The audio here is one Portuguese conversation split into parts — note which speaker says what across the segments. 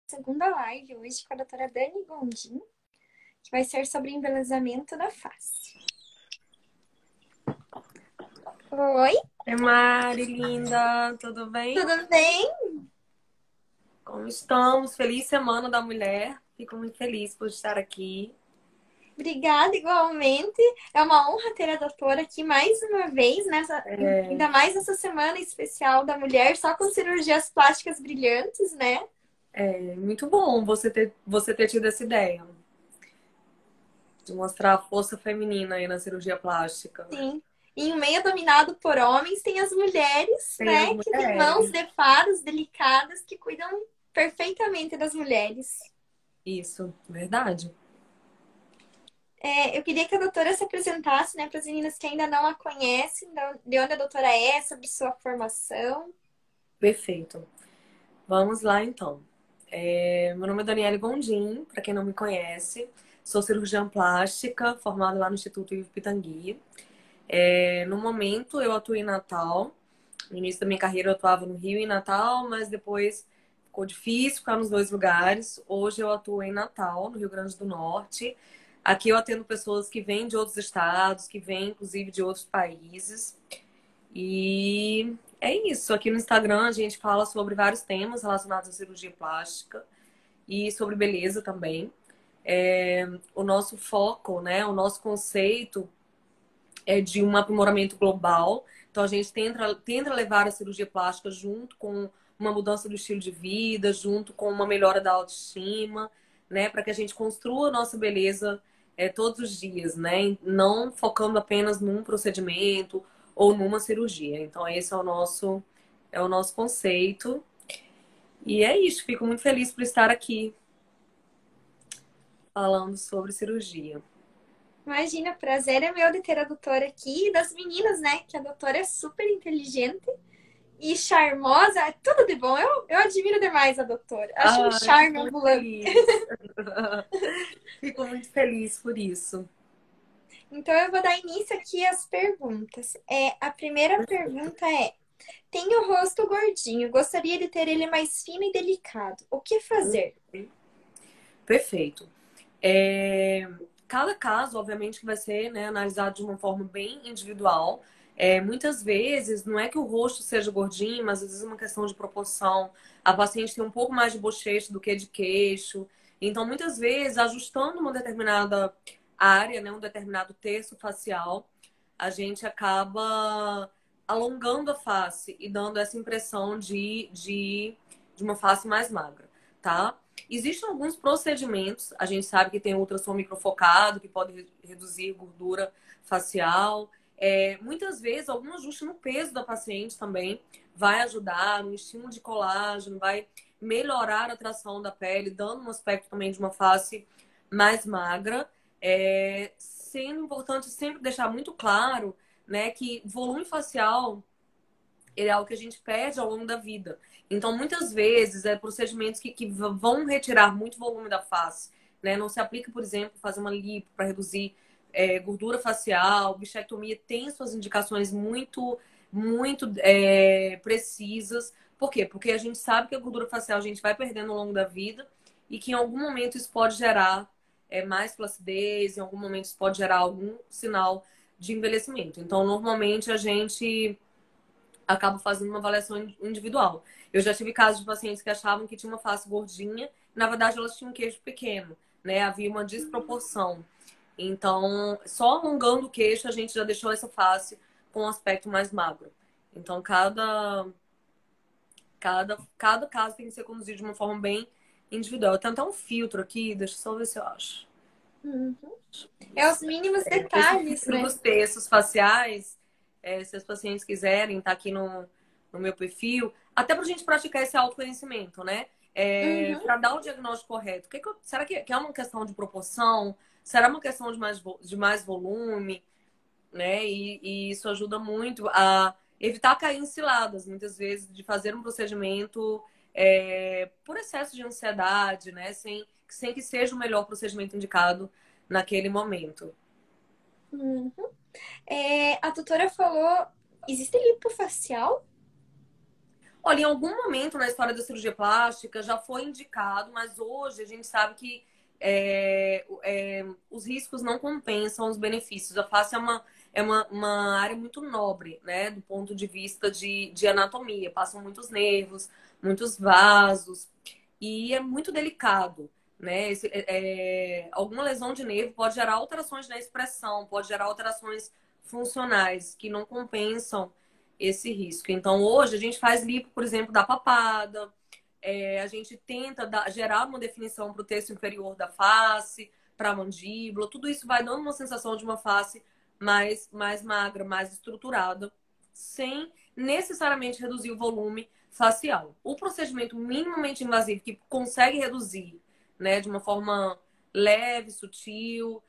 Speaker 1: Segunda live hoje com a doutora Dani Gondim, que vai ser sobre embelezamento da face. Oi,
Speaker 2: Oi, Mari, linda, tudo bem?
Speaker 1: tudo bem?
Speaker 2: Como estamos? Feliz Semana da Mulher. Fico muito feliz por estar aqui.
Speaker 1: Obrigada, igualmente. É uma honra ter a doutora aqui mais uma vez, ainda mais nessa semana especial da mulher, só com cirurgias plásticas brilhantes, né?
Speaker 2: É muito bom você ter tido essa ideia de mostrar a força feminina aí na cirurgia plástica.
Speaker 1: Sim. Em um meio dominado por homens, tem as mulheres,
Speaker 2: Tem as
Speaker 1: né? Que têm mãos
Speaker 2: mulheres.
Speaker 1: de fadas delicadas que cuidam perfeitamente das mulheres.
Speaker 2: Isso, verdade.
Speaker 1: Eu queria que a doutora se apresentasse, né, para as meninas que ainda não a conhecem, de onde a doutora é, sobre sua formação.
Speaker 2: Perfeito. Vamos lá, então. Meu nome é Daniele Gondim, para quem não me conhece. Sou cirurgiã plástica, formada lá no Instituto Ivo Pitangui. No momento, eu atuo em Natal. No início da minha carreira, eu atuava no Rio e em Natal, mas depois ficou difícil ficar nos dois lugares. Hoje, eu atuo em Natal, no Rio Grande do Norte. Aqui, eu atendo pessoas que vêm de outros estados, que vêm, inclusive, de outros países. E é isso. Aqui no Instagram, a gente fala sobre vários temas relacionados à cirurgia plástica e sobre beleza também. O nosso foco, né, o nosso conceito é de um aprimoramento global. Então, a gente tenta levar a cirurgia plástica junto com uma mudança do estilo de vida, junto com uma melhora da autoestima, né? Para que a gente construa a nossa beleza todos os dias, né? Não focando apenas num procedimento ou numa cirurgia. Então, esse é o nosso conceito. E é isso. Fico muito feliz por estar aqui falando sobre cirurgia.
Speaker 1: Imagina, o prazer é meu de ter a doutora aqui e das meninas, né? Que a doutora é super inteligente e charmosa, é tudo de bom. Eu admiro demais a doutora. Acho um
Speaker 2: Ai,
Speaker 1: charme
Speaker 2: fico muito
Speaker 1: ambulante.
Speaker 2: feliz. Fico muito feliz por isso.
Speaker 1: Então eu vou dar início aqui às perguntas. A primeira pergunta é: tenho o rosto gordinho, gostaria de ter ele mais fino e delicado. O que fazer?
Speaker 2: Perfeito. É, Cada caso, obviamente, que vai ser, né, analisado de uma forma bem individual. Muitas vezes, não é que o rosto seja gordinho, mas às vezes é uma questão de proporção. A paciente tem um pouco mais de bochecho do que de queixo. Então, muitas vezes, ajustando uma determinada área, né, um determinado terço facial, a gente acaba alongando a face e dando essa impressão de uma face mais magra, tá? Existem alguns procedimentos, a gente sabe que tem ultrassom microfocado, que pode reduzir gordura facial. Muitas vezes, algum ajuste no peso da paciente também vai ajudar no estímulo de colágeno, vai melhorar a tração da pele, dando um aspecto também de uma face mais magra. Sendo importante sempre deixar muito claro, né, que volume facial ele é algo que a gente perde ao longo da vida. Então, muitas vezes, procedimentos que vão retirar muito volume da face, né? Não se aplica, por exemplo, fazer uma lipo para reduzir gordura facial. Bichectomia tem suas indicações muito, muito precisas. Por quê? Porque a gente sabe que a gordura facial a gente vai perdendo ao longo da vida e que em algum momento isso pode gerar mais flacidez, em algum momento isso pode gerar algum sinal de envelhecimento. Então, normalmente, a gente acabo fazendo uma avaliação individual. Eu já tive casos de pacientes que achavam que tinha uma face gordinha, e, na verdade elas tinham um queixo pequeno, né? Havia uma desproporção. Então, só alongando o queixo, a gente já deixou essa face com um aspecto mais magro. Então, cada caso tem que ser conduzido de uma forma bem individual. Eu tenho até um filtro aqui, deixa eu só ver se eu acho.
Speaker 1: Uhum. É
Speaker 2: Isso.
Speaker 1: os mínimos
Speaker 2: Esse
Speaker 1: detalhes,
Speaker 2: filtro
Speaker 1: né?
Speaker 2: dos textos faciais, se os pacientes quiserem, tá aqui no meu perfil, até para a gente praticar esse autoconhecimento, né?
Speaker 1: Uhum.
Speaker 2: Para dar o diagnóstico correto. Será que é uma questão de proporção? Será uma questão de mais volume? Né? E isso ajuda muito a evitar cair em ciladas, muitas vezes, de fazer um procedimento por excesso de ansiedade, né? Sem que seja o melhor procedimento indicado naquele momento.
Speaker 1: Uhum. A doutora falou, existe lipofacial?
Speaker 2: Olha, em algum momento na história da cirurgia plástica já foi indicado, mas hoje a gente sabe que os riscos não compensam os benefícios. A face uma área muito nobre, né? Do ponto de vista de anatomia. Passam muitos nervos, muitos vasos, e é muito delicado, né? Alguma lesão de nervo pode gerar alterações na expressão, pode gerar alterações funcionais que não compensam esse risco. Então, hoje a gente faz lipo, por exemplo, da papada, a gente tenta gerar uma definição para o terço inferior da face, para a mandíbula, tudo isso vai dando uma sensação de uma face mais magra, mais estruturada, sem necessariamente reduzir o volume facial. O procedimento minimamente invasivo que consegue reduzir, né, de uma forma leve, sutil,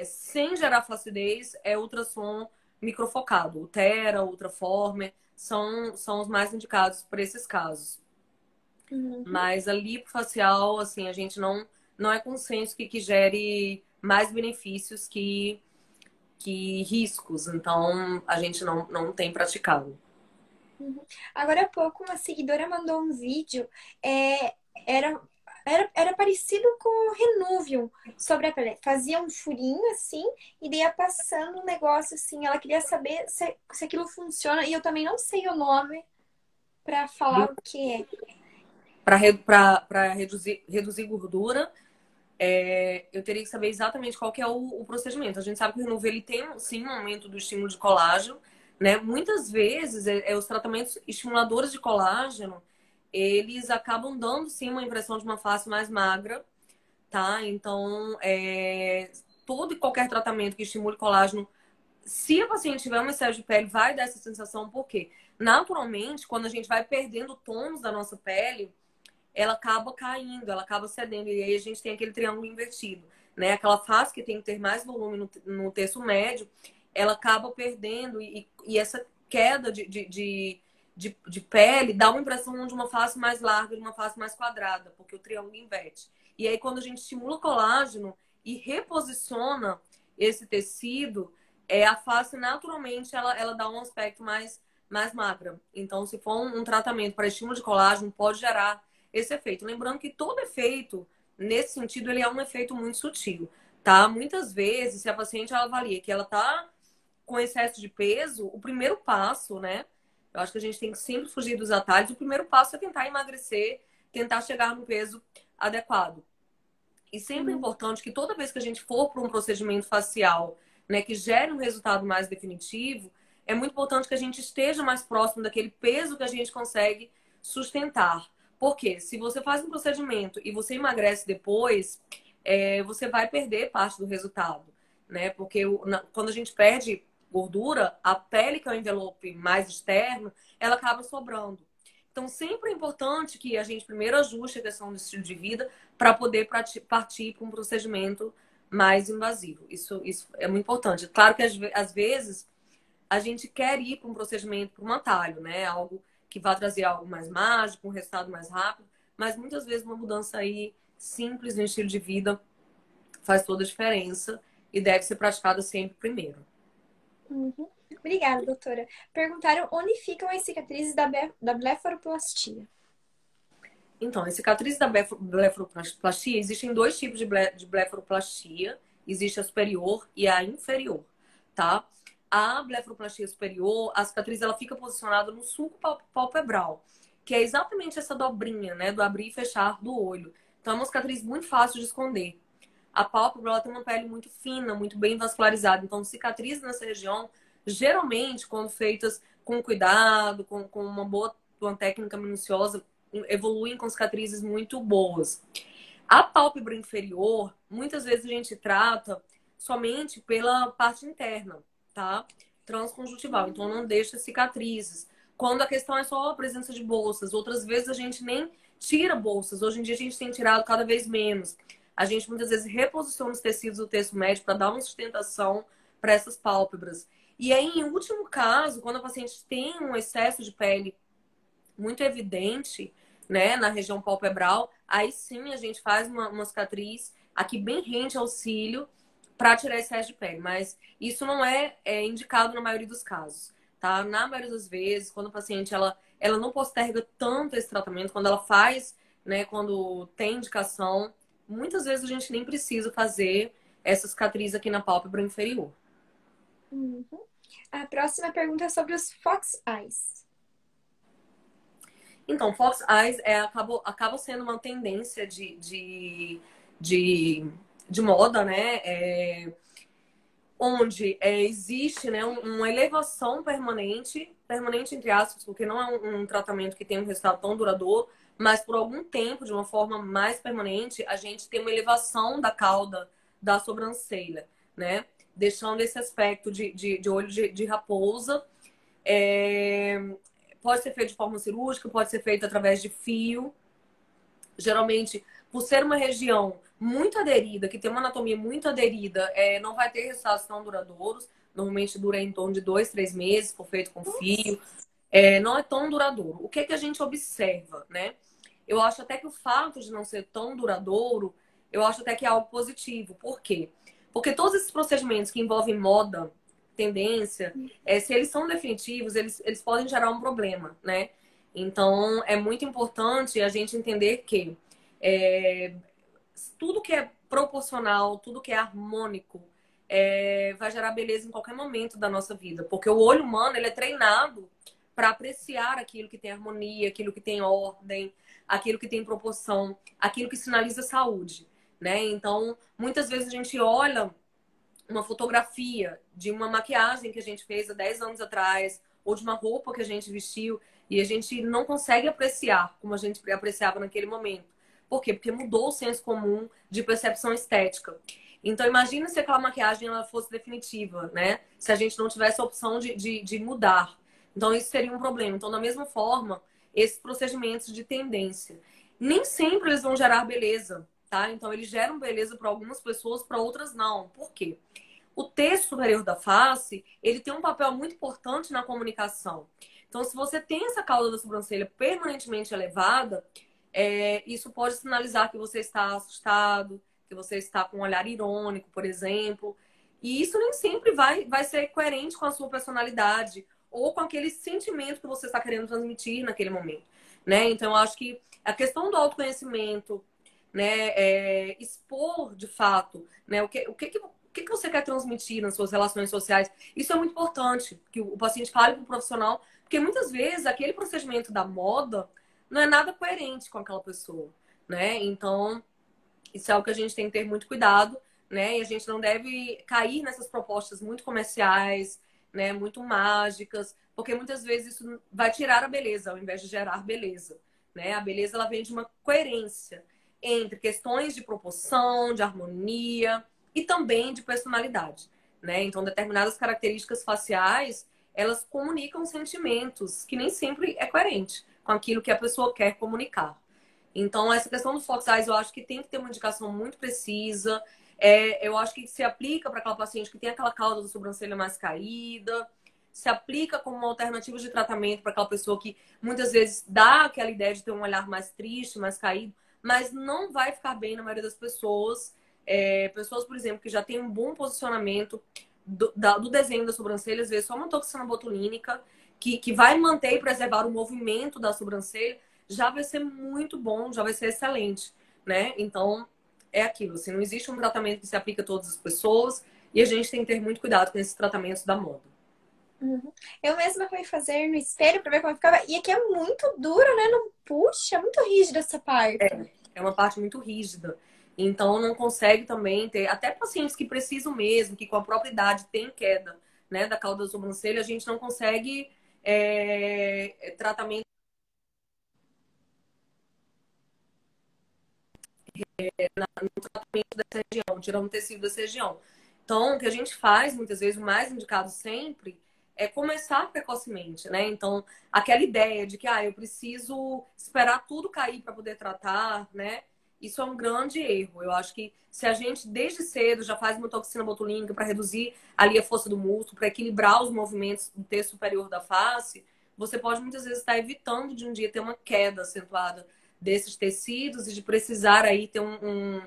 Speaker 2: sem gerar flacidez, é ultrassom microfocado. O Thera, o Ultraformer, são os mais indicados para esses casos.
Speaker 1: Uhum.
Speaker 2: Mas a lipofacial, assim, a gente não é consenso que gere mais benefícios que riscos. Então, a gente não tem praticado.
Speaker 1: Uhum. Agora há pouco, uma seguidora mandou um vídeo, é, era, era parecido com o Renuvium sobre a pele. Fazia um furinho assim e daí ia passando um negócio assim. Ela queria saber se aquilo funciona e eu também não sei o nome para falar o que é.
Speaker 2: Para reduzir gordura, eu teria que saber exatamente qual que é o procedimento. A gente sabe que o Renuvo ele tem, sim, um aumento do estímulo de colágeno, né? Muitas vezes, os tratamentos estimuladores de colágeno, eles acabam dando, sim, uma impressão de uma face mais magra, tá? Então, todo e qualquer tratamento que estimule colágeno, se a paciente tiver um excesso de pele, vai dar essa sensação, por quê? Naturalmente, quando a gente vai perdendo o tônus da nossa pele, ela acaba caindo, ela acaba cedendo. E aí a gente tem aquele triângulo invertido, né? Aquela face que tem que ter mais volume no terço médio, ela acaba perdendo. E essa queda de pele dá uma impressão de uma face mais larga, de uma face mais quadrada, porque o triângulo inverte. E aí quando a gente estimula o colágeno e reposiciona esse tecido, a face naturalmente ela dá um aspecto mais magra. Então, se for um tratamento para estímulo de colágeno, pode gerar esse efeito. Lembrando que todo efeito, nesse sentido, ele é um efeito muito sutil, tá? Muitas vezes, se a paciente ela avalia que ela tá com excesso de peso, o primeiro passo, né? Eu acho que a gente tem que sempre fugir dos atalhos. O primeiro passo é tentar emagrecer, tentar chegar no peso adequado. E sempre é importante que toda vez que a gente for para um procedimento facial, né, que gere um resultado mais definitivo, é muito importante que a gente esteja mais próximo daquele peso que a gente consegue sustentar. Porque se você faz um procedimento e você emagrece depois, você vai perder parte do resultado, né? Porque quando a gente perde gordura, a pele, que é o envelope mais externo, ela acaba sobrando. Então, sempre é importante que a gente primeiro ajuste a questão do estilo de vida para poder partir para um procedimento mais invasivo. Isso é muito importante. Claro que às vezes a gente quer ir para um procedimento, para um atalho, né? Algo que vai trazer algo mais mágico, um resultado mais rápido, mas muitas vezes uma mudança aí simples no estilo de vida faz toda a diferença e deve ser praticada sempre primeiro.
Speaker 1: Uhum. Obrigada, doutora. Perguntaram onde ficam as cicatrizes da blefaroplastia.
Speaker 2: Então, as cicatrizes da blefaroplastia, existem dois tipos de blefaroplastia. Existe a superior e a inferior, tá? A blefaroplastia superior, a cicatriz ela fica posicionada no sulco palpebral, que é exatamente essa dobrinha, né, do abrir e fechar do olho. Então, é uma cicatriz muito fácil de esconder. A pálpebra ela tem uma pele muito fina, muito bem vascularizada. Então, cicatrizes nessa região, geralmente, quando feitas com cuidado, com uma técnica minuciosa, evoluem com cicatrizes muito boas. A pálpebra inferior, muitas vezes a gente trata somente pela parte interna, tá? Transconjuntival. Então, não deixa cicatrizes. Quando a questão é só a presença de bolsas, outras vezes a gente nem tira bolsas. Hoje em dia a gente tem tirado cada vez menos. A gente muitas vezes reposiciona os tecidos do terço médio para dar uma sustentação para essas pálpebras. E aí, em último caso, quando a paciente tem um excesso de pele muito evidente, né, na região palpebral, aí sim a gente faz uma cicatriz aqui bem rente ao cílio para tirar excesso de pele. Mas isso não é indicado na maioria dos casos. tá? Na maioria das vezes, quando a paciente ela não posterga tanto esse tratamento, quando ela faz, né, quando tem indicação, muitas vezes a gente nem precisa fazer essa cicatriz aqui na pálpebra inferior.
Speaker 1: Uhum. A próxima pergunta é sobre os Fox Eyes.
Speaker 2: Então, Fox Eyes acaba sendo uma tendência de, de moda, né? Onde existe, né, uma elevação permanente, permanente entre aspas, porque não é um tratamento que tem um resultado tão duradouro, mas por algum tempo, de uma forma mais permanente, a gente tem uma elevação da cauda da sobrancelha, né? Deixando esse aspecto de olho de raposa. É, pode ser feito de forma cirúrgica, pode ser feito através de fio. Geralmente, por ser uma região muito aderida, que tem uma anatomia muito aderida, não vai ter resultados tão duradouros. Normalmente dura em torno de 2, 3 meses, for feito com fio. Não é tão duradouro. O que que a gente observa, né? Eu acho até que o fato de não ser tão duradouro, eu acho até que é algo positivo. Por quê? Porque todos esses procedimentos que envolvem moda, tendência, se eles são definitivos, eles podem gerar um problema, né? Então, é muito importante a gente entender que é, tudo que é proporcional, tudo que é harmônico, vai gerar beleza em qualquer momento da nossa vida. Porque o olho humano, ele é treinado para apreciar aquilo que tem harmonia, aquilo que tem ordem, aquilo que tem proporção, aquilo que sinaliza saúde, né? Então, muitas vezes a gente olha uma fotografia de uma maquiagem que a gente fez há 10 anos atrás, ou de uma roupa que a gente vestiu, e a gente não consegue apreciar como a gente apreciava naquele momento. Por quê? Porque mudou o senso comum de percepção estética. Então, imagina se aquela maquiagem ela fosse definitiva, né? Se a gente não tivesse a opção de mudar. Então, isso seria um problema. Então, da mesma forma, esses procedimentos de tendência. Nem sempre eles vão gerar beleza, tá? Então, eles geram beleza para algumas pessoas, para outras não. Por quê? O terço superior da face, ele tem um papel muito importante na comunicação. Então, se você tem essa cauda da sobrancelha permanentemente elevada, isso pode sinalizar que você está assustado, que você está com um olhar irônico, por exemplo. E isso nem sempre vai ser coerente com a sua personalidade ou com aquele sentimento que você está querendo transmitir naquele momento, né? Então, eu acho que a questão do autoconhecimento, né, expor de fato, né, o que você quer transmitir nas suas relações sociais. Isso é muito importante, que o paciente fale para o profissional, porque muitas vezes aquele procedimento da moda não é nada coerente com aquela pessoa, né? Então, isso é algo que a gente tem que ter muito cuidado, né? E a gente não deve cair nessas propostas muito comerciais, né? Muito mágicas, porque muitas vezes isso vai tirar a beleza ao invés de gerar beleza, né? A beleza ela vem de uma coerência entre questões de proporção, de harmonia e também de personalidade, né? Então, determinadas características faciais, elas comunicam sentimentos que nem sempre é coerente com aquilo que a pessoa quer comunicar. Então, essa questão do Fox Eyes, eu acho que tem que ter uma indicação muito precisa. Eu acho que se aplica para aquela paciente que tem aquela cauda da sobrancelha mais caída, se aplica como uma alternativa de tratamento para aquela pessoa que muitas vezes dá aquela ideia de ter um olhar mais triste, mais caído, mas não vai ficar bem na maioria das pessoas. Pessoas, por exemplo, que já têm um bom posicionamento do desenho da sobrancelha, às vezes só uma toxina botulínica, que vai manter e preservar o movimento da sobrancelha, já vai ser muito bom, já vai ser excelente, né? Então, é aquilo, assim, não existe um tratamento que se aplica a todas as pessoas e a gente tem que ter muito cuidado com esses tratamentos da moda.
Speaker 1: Uhum. Eu mesma fui fazer no espelho pra ver como ficava. E aqui é muito duro, né? Não puxa, é muito rígida essa parte.
Speaker 2: É uma parte muito rígida. Então, não consegue também ter, até pacientes que precisam mesmo, que com a própria idade tem queda, né, da cauda da sobrancelha, a gente não consegue tratamento no tratamento dessa região, tirando o tecido dessa região. Então, o que a gente faz, muitas vezes, o mais indicado sempre, é começar precocemente, né? Então, aquela ideia de que, eu preciso esperar tudo cair para poder tratar, né? Isso é um grande erro. Eu acho que se a gente, desde cedo, já faz uma toxina botulínica para reduzir ali a força do músculo, para equilibrar os movimentos do terço superior da face, você pode muitas vezes estar evitando de um dia ter uma queda acentuada desses tecidos e de precisar aí ter um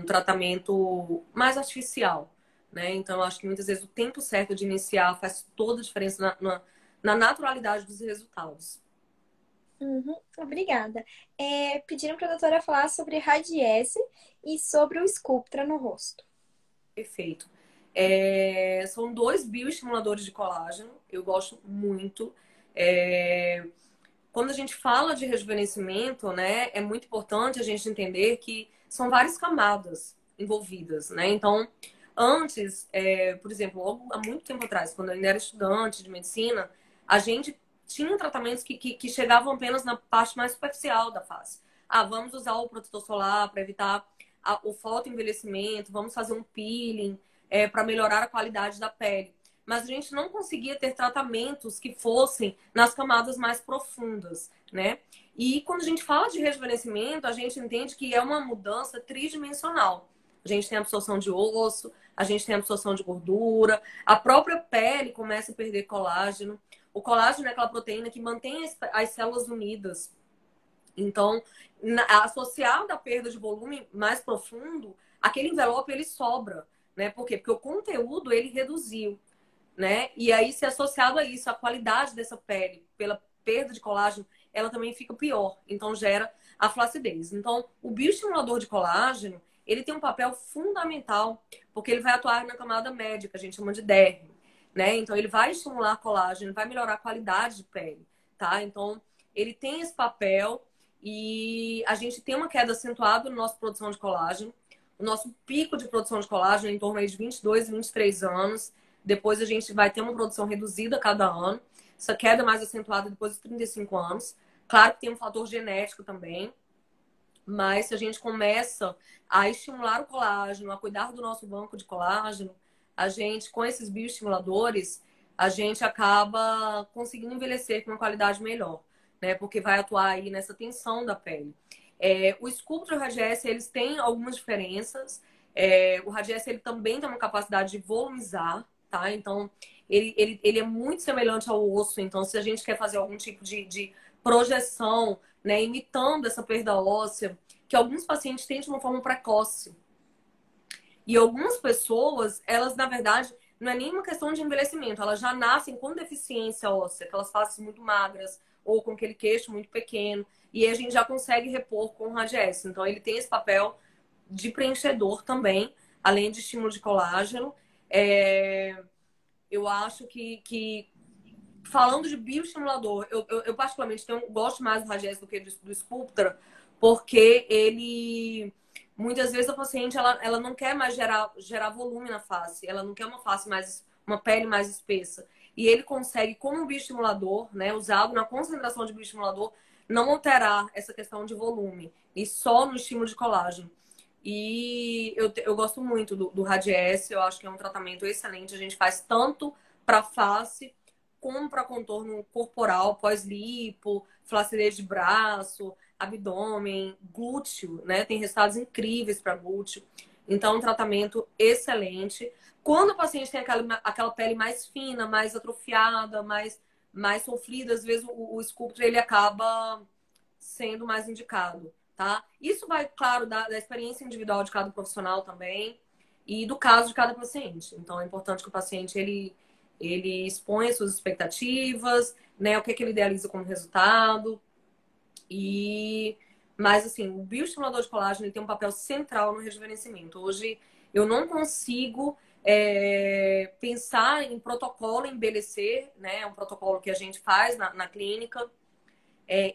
Speaker 2: tratamento mais artificial, né? Então, eu acho que muitas vezes o tempo certo de iniciar faz toda a diferença na naturalidade dos resultados.
Speaker 1: Uhum, obrigada. Pediram para a doutora falar sobre radiesse e sobre o Sculptra no rosto.
Speaker 2: Perfeito. São dois bioestimuladores de colágeno, eu gosto muito. É, Quando a gente fala de rejuvenescimento, né, é muito importante a gente entender que são várias camadas envolvidas, né? Então, antes, por exemplo, há muito tempo atrás, quando eu ainda era estudante de medicina, a gente tinha tratamentos que chegavam apenas na parte mais superficial da face. Ah, vamos usar o protetor solar para evitar o fotoenvelhecimento, vamos fazer um peeling, para melhorar a qualidade da pele. Mas a gente não conseguia ter tratamentos que fossem nas camadas mais profundas, né? E quando a gente fala de rejuvenescimento, a gente entende que é uma mudança tridimensional. A gente tem a absorção de osso, a gente tem a absorção de gordura, a própria pele começa a perder colágeno. O colágeno é aquela proteína que mantém as células unidas. Então, associado à perda de volume mais profundo, aquele envelope ele sobra, né? Por quê? Porque o conteúdo ele reduziu, né? E aí, se associado a isso, a qualidade dessa pele, pela perda de colágeno, ela também fica pior. Então, gera a flacidez. Então, o bioestimulador de colágeno, ele tem um papel fundamental, porque ele vai atuar na camada média, que a gente chama de derme, né? Então, ele vai estimular colágeno, vai melhorar a qualidade de pele, tá? Então, ele tem esse papel e a gente tem uma queda acentuada na nossa produção de colágeno. O nosso pico de produção de colágeno é em torno aí de 22, 23 anos. Depois a gente vai ter uma produção reduzida a cada ano. Essa queda mais acentuada depois dos 35 anos. Claro que tem um fator genético também. Mas se a gente começa a estimular o colágeno, a cuidar do nosso banco de colágeno, a gente, com esses bioestimuladores, a gente acaba conseguindo envelhecer com uma qualidade melhor, né? Porque vai atuar aí nessa tensão da pele. O Sculptra e o Radiesse, eles têm algumas diferenças. O Radiesse, ele também tem uma capacidade de volumizar, tá? Então, ele é muito semelhante ao osso. Então, se a gente quer fazer algum tipo de projeção, né, imitando essa perda óssea, que alguns pacientes têm de uma forma precoce. E algumas pessoas, elas, na verdade, não é nenhuma questão de envelhecimento, elas já nascem com deficiência óssea, aquelas faces muito magras, ou com aquele queixo muito pequeno, e a gente já consegue repor com o Radiesse. Então, ele tem esse papel de preenchedor também, além de estímulo de colágeno. Eu acho que falando de bioestimulador, eu particularmente gosto mais do Radiesse do que do Sculptra, porque ele muitas vezes a paciente ela não quer mais gerar volume na face, ela não quer uma pele mais espessa. E ele consegue, como um bioestimulador, né, usado na concentração de bioestimulador, não alterar essa questão de volume, e só no estímulo de colágeno. E eu gosto muito do Radiesse, eu acho que é um tratamento excelente. A gente faz tanto para face como para contorno corporal, pós-lipo, flacidez de braço, abdômen, glúteo, né? Tem resultados incríveis para glúteo. Então, um tratamento excelente. Quando o paciente tem aquela pele mais fina, mais atrofiada, mais sofrida, às vezes o Sculptra ele acaba sendo mais indicado, tá? Isso vai, claro, da experiência individual de cada profissional também e do caso de cada paciente. Então, é importante que o paciente ele exponha suas expectativas, né? O que ele idealiza como resultado. Mas, assim, o bioestimulador de colágeno ele tem um papel central no rejuvenescimento. Hoje, eu não consigo pensar em protocolo envelhecer, né? É um protocolo que a gente faz na clínica,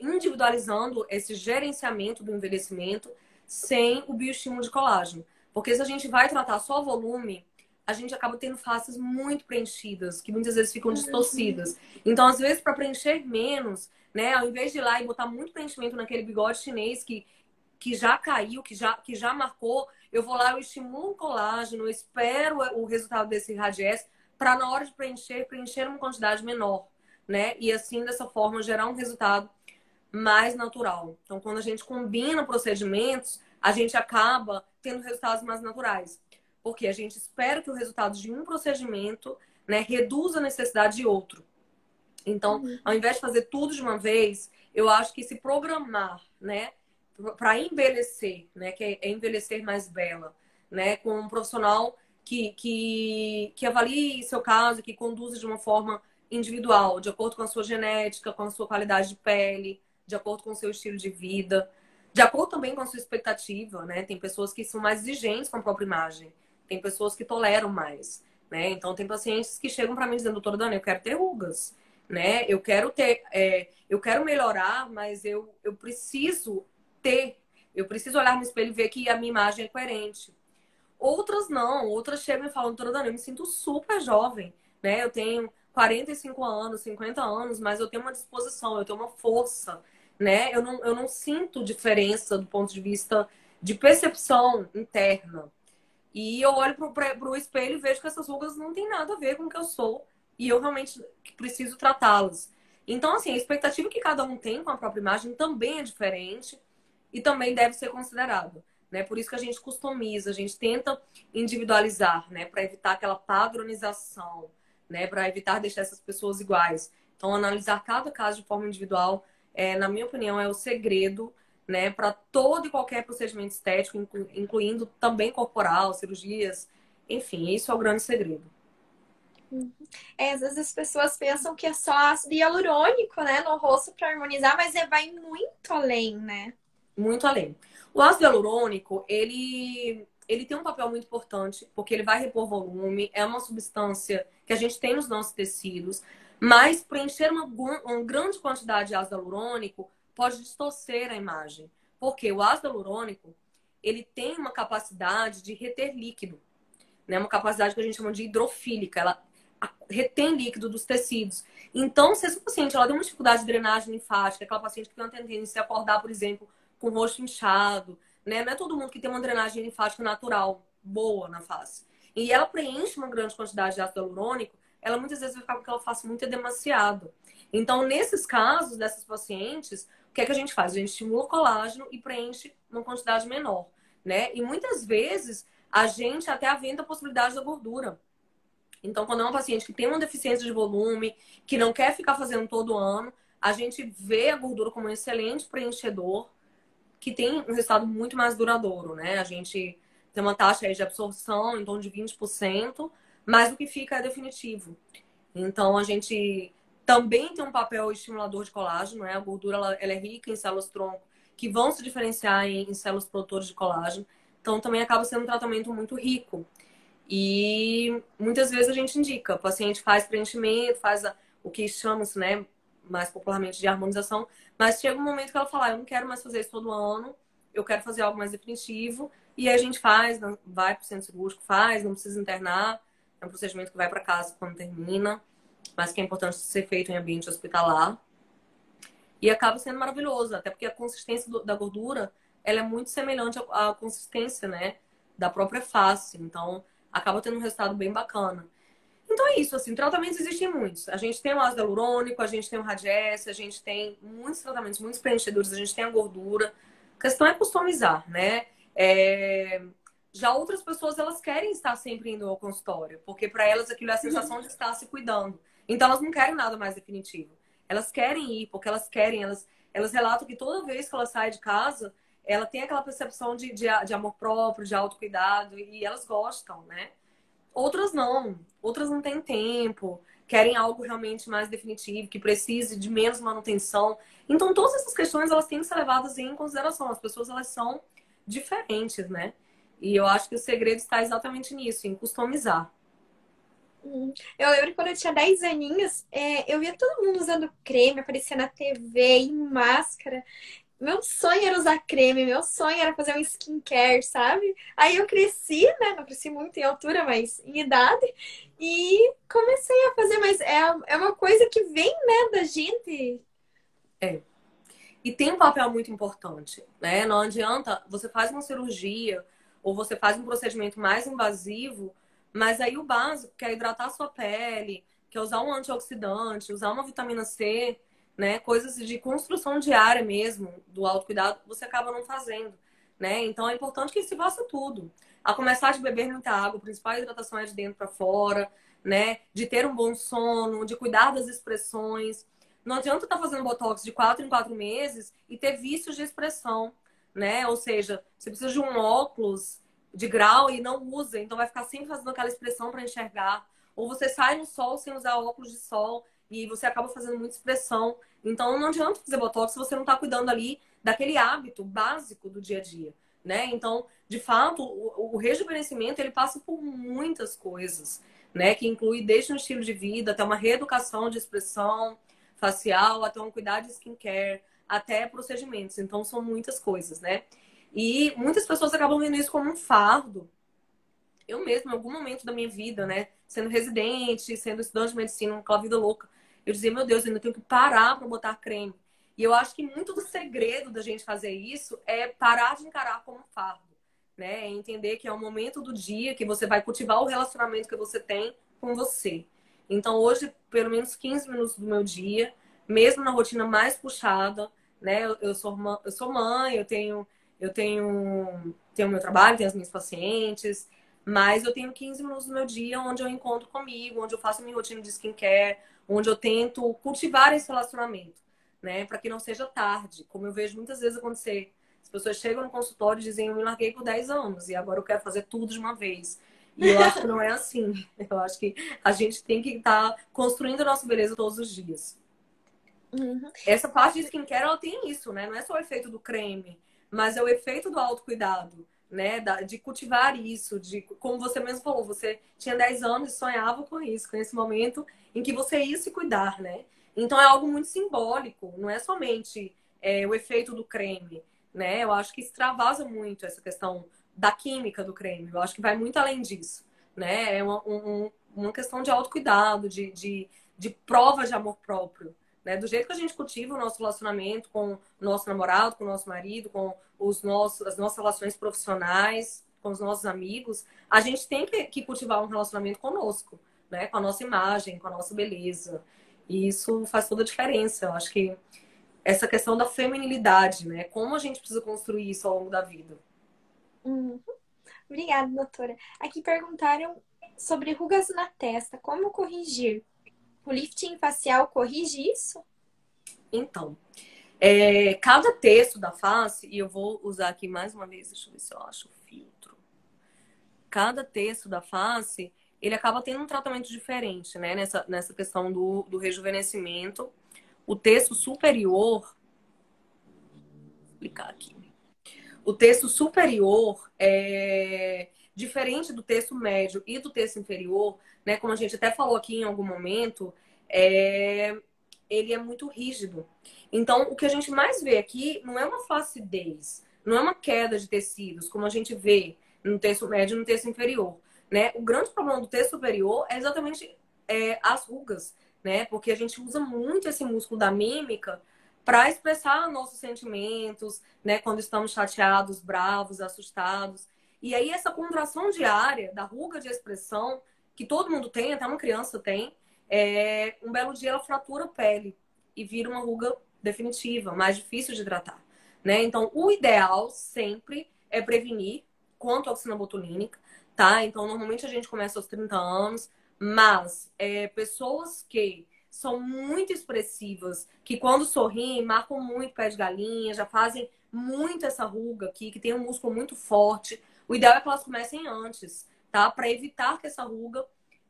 Speaker 2: individualizando esse gerenciamento do envelhecimento sem o bioestímulo de colágeno. Porque se a gente vai tratar só volume, a gente acaba tendo faces muito preenchidas, que muitas vezes ficam distorcidas. Então, às vezes, para preencher menos, né, ao invés de ir lá e botar muito preenchimento naquele bigode chinês que já caiu, que já marcou, eu vou lá, eu estimulo o colágeno, eu espero o resultado desse Radiesse para, na hora de preencher uma quantidade menor, né? E assim, dessa forma, gerar um resultado mais natural. Então, quando a gente combina procedimentos, a gente acaba tendo resultados mais naturais. Porque a gente espera que o resultado de um procedimento, né, reduza a necessidade de outro. Então, ao invés de fazer tudo de uma vez, eu acho que se programar, né, para envelhecer, né, que é envelhecer mais bela, né, com um profissional que avalie seu caso, que conduza de uma forma individual, de acordo com a sua genética, com a sua qualidade de pele, de acordo com o seu estilo de vida, de acordo também com a sua expectativa, né? Tem pessoas que são mais exigentes com a própria imagem, tem pessoas que toleram mais, né? Então, tem pacientes que chegam para mim dizendo, doutora Dani, eu quero ter rugas, né? Eu quero ter, eu quero melhorar, mas eu preciso ter, eu preciso olhar no espelho e ver que a minha imagem é coerente. Outras não, outras chegam e falam, doutora Dani, eu me sinto super jovem, né? Eu tenho 45 anos, 50 anos, mas eu tenho uma disposição, eu tenho uma força, né? Eu não sinto diferença do ponto de vista de percepção interna. E eu olho pro espelho e vejo que essas rugas não têm nada a ver com o que eu sou. E eu realmente preciso tratá-las. Então, assim, a expectativa que cada um tem com a própria imagem também é diferente e também deve ser considerado, né? Por isso que a gente customiza, a gente tenta individualizar, né? Para evitar aquela padronização, né? Para evitar deixar essas pessoas iguais. Então, analisar cada caso de forma individual, na minha opinião, é o segredo, né? Para todo e qualquer procedimento estético, incluindo também corporal, cirurgias, enfim, isso é o grande segredo.
Speaker 1: Uhum. Às vezes as pessoas pensam que é só ácido hialurônico, né, no rosto para harmonizar, mas vai muito além, né?
Speaker 2: Muito além. O ácido hialurônico, ele tem um papel muito importante, porque ele vai repor volume, é uma substância que a gente tem nos nossos tecidos, mas preencher uma grande quantidade de ácido hialurônico pode distorcer a imagem. Porque o ácido hialurônico, ele tem uma capacidade de reter líquido, né? Uma capacidade que a gente chama de hidrofílica. Ela retém líquido dos tecidos. Então, se essa paciente ela tem uma dificuldade de drenagem linfática, aquela paciente que tem uma tendência a acordar, por exemplo, com o rosto inchado, né? Não é todo mundo que tem uma drenagem linfática natural boa na face. E ela preenche uma grande quantidade de ácido hialurônico, ela muitas vezes vai ficar com aquela face muito demasiado. Então, nesses casos dessas pacientes, o que é que a gente faz? A gente estimula o colágeno e preenche uma quantidade menor, né? E muitas vezes a gente até aventa a possibilidade da gordura. Então, quando é uma paciente que tem uma deficiência de volume, que não quer ficar fazendo todo ano, a gente vê a gordura como um excelente preenchedor, que tem um resultado muito mais duradouro, né? A gente tem uma taxa aí de absorção em torno de 20%, mas o que fica é definitivo. Então, a gente também tem um papel estimulador de colágeno, né? A gordura ela é rica em células-tronco, que vão se diferenciar em células produtoras de colágeno. Então, também acaba sendo um tratamento muito rico. E muitas vezes a gente indica, o paciente faz preenchimento, o que chamamos, né, mais popularmente de harmonização, mas chega um momento que ela fala, eu não quero mais fazer isso todo ano, eu quero fazer algo mais definitivo, e aí a gente faz, vai para o centro cirúrgico, faz, não precisa internar, é um procedimento que vai para casa quando termina, mas que é importante ser feito em ambiente hospitalar. E acaba sendo maravilhoso, até porque a consistência da gordura, ela é muito semelhante à consistência, né, da própria face. Então, acaba tendo um resultado bem bacana. Então é isso, assim, tratamentos existem muitos. A gente tem o ácido hialurônico, a gente tem o Radiesse, a gente tem muitos tratamentos, muitos preenchedores, a gente tem a gordura. A questão é customizar, né? Já outras pessoas, elas querem estar sempre indo ao consultório, porque para elas aquilo é a sensação de estar se cuidando. Então elas não querem nada mais definitivo. Elas querem ir, porque elas querem, elas relatam que toda vez que ela sai de casa, ela tem aquela percepção de amor próprio, de autocuidado, e elas gostam, né? Outras não têm tempo, querem algo realmente mais definitivo, que precise de menos manutenção. Então, todas essas questões, elas têm que ser levadas em consideração. As pessoas, elas são diferentes, né? E eu acho que o segredo está exatamente nisso, em customizar.
Speaker 1: Eu lembro que quando eu tinha 10 aninhos, eu via todo mundo usando creme, aparecia na TV, em máscara. Meu sonho era usar creme, meu sonho era fazer um skincare, sabe? Aí eu cresci, né? Não cresci muito em altura, mas em idade. E comecei a fazer, mas é uma coisa que vem, né, da gente.
Speaker 2: É. E tem um papel muito importante, né? Não adianta, você faz uma cirurgia ou você faz um procedimento mais invasivo, mas aí o básico, que é hidratar a sua pele, que é usar um antioxidante, usar uma vitamina C, né? Coisas de construção diária mesmo, do autocuidado, você acaba não fazendo, né? Então é importante que se faça tudo. A começar de beber muita água, a principal hidratação é de dentro para fora, né? De ter um bom sono, de cuidar das expressões. Não adianta estar fazendo botox de 4 em 4 meses e ter vícios de expressão, né? Ou seja, você precisa de um óculos de grau e não usa, então vai ficar sempre fazendo aquela expressão para enxergar. Ou você sai no sol sem usar óculos de sol e você acaba fazendo muita expressão. Então não adianta fazer botox se você não está cuidando ali daquele hábito básico do dia a dia, né? Então, de fato, o rejuvenescimento ele passa por muitas coisas, né? Que inclui desde um estilo de vida até uma reeducação de expressão facial, até um cuidado de skincare, até procedimentos. Então, são muitas coisas, né? E muitas pessoas acabam vendo isso como um fardo. Eu mesma, em algum momento da minha vida, né? Sendo residente, sendo estudante de medicina, com a vida louca, eu dizia, meu Deus, eu ainda tenho que parar para botar creme. E eu acho que muito do segredo da gente fazer isso é parar de encarar como um fardo, né? É entender que é o momento do dia que você vai cultivar o relacionamento que você tem com você. Então, hoje, pelo menos 15 minutos do meu dia, mesmo na rotina mais puxada, né? Eu sou mãe, tenho meu trabalho, tenho as minhas pacientes, mas eu tenho 15 minutos do meu dia onde eu encontro comigo, onde eu faço minha rotina de skincare, onde eu tento cultivar esse relacionamento, né? Para que não seja tarde, como eu vejo muitas vezes acontecer. As pessoas chegam no consultório e dizem, eu me larguei por 10 anos e agora eu quero fazer tudo de uma vez. E eu acho que não é assim. Eu acho que a gente tem que estar construindo a nossa beleza todos os dias.
Speaker 1: Uhum.
Speaker 2: Essa parte de skincare, ela tem isso, né? Não é só o efeito do creme, mas é o efeito do autocuidado, né? De cultivar isso, de, como você mesmo falou, você tinha 10 anos e sonhava com isso, com esse momento em que você ia se cuidar, né? Então é algo muito simbólico, não é somente o efeito do creme, né? Eu acho que extravasa muito essa questão da química do creme. Eu acho que vai muito além disso, né? É uma questão de autocuidado, de prova de amor próprio, né? Do jeito que a gente cultiva o nosso relacionamento com o nosso namorado, com o nosso marido, com as nossas relações profissionais, com os nossos amigos, a gente tem que cultivar um relacionamento conosco, né? Com a nossa imagem, com a nossa beleza. E isso faz toda a diferença. Eu acho que essa questão da feminilidade, né? Como a gente precisa construir isso ao longo da vida.
Speaker 1: Uhum. Obrigada, doutora. Aqui perguntaram sobre rugas na testa. Como corrigir? O lifting facial corrige isso?
Speaker 2: Então, cada terço da face, e eu vou usar aqui mais uma vez, deixa eu ver se eu acho o filtro. Cada terço da face, ele acaba tendo um tratamento diferente, né? Nessa questão do rejuvenescimento. O terço superior, vou explicar aqui. O terço superior é diferente do terço médio e do terço inferior, né? Como a gente até falou aqui em algum momento, ele é muito rígido. Então, o que a gente mais vê aqui não é uma flacidez, não é uma queda de tecidos, como a gente vê no terço médio e no terço inferior, né? O grande problema do terço superior é exatamente as rugas, né? Porque a gente usa muito esse músculo da mímica para expressar nossos sentimentos, né? Quando estamos chateados, bravos, assustados. E aí essa contração diária da ruga de expressão, que todo mundo tem, até uma criança tem, um belo dia ela fratura a pele e vira uma ruga definitiva, mais difícil de tratar, né? Então, o ideal sempre é prevenir com toxina botulínica, tá? Então, normalmente a gente começa aos 30 anos, mas pessoas que são muito expressivas, que quando sorriem, marcam muito pé de galinha, já fazem muito essa ruga aqui, que tem um músculo muito forte. O ideal é que elas comecem antes, tá? Para evitar que essa ruga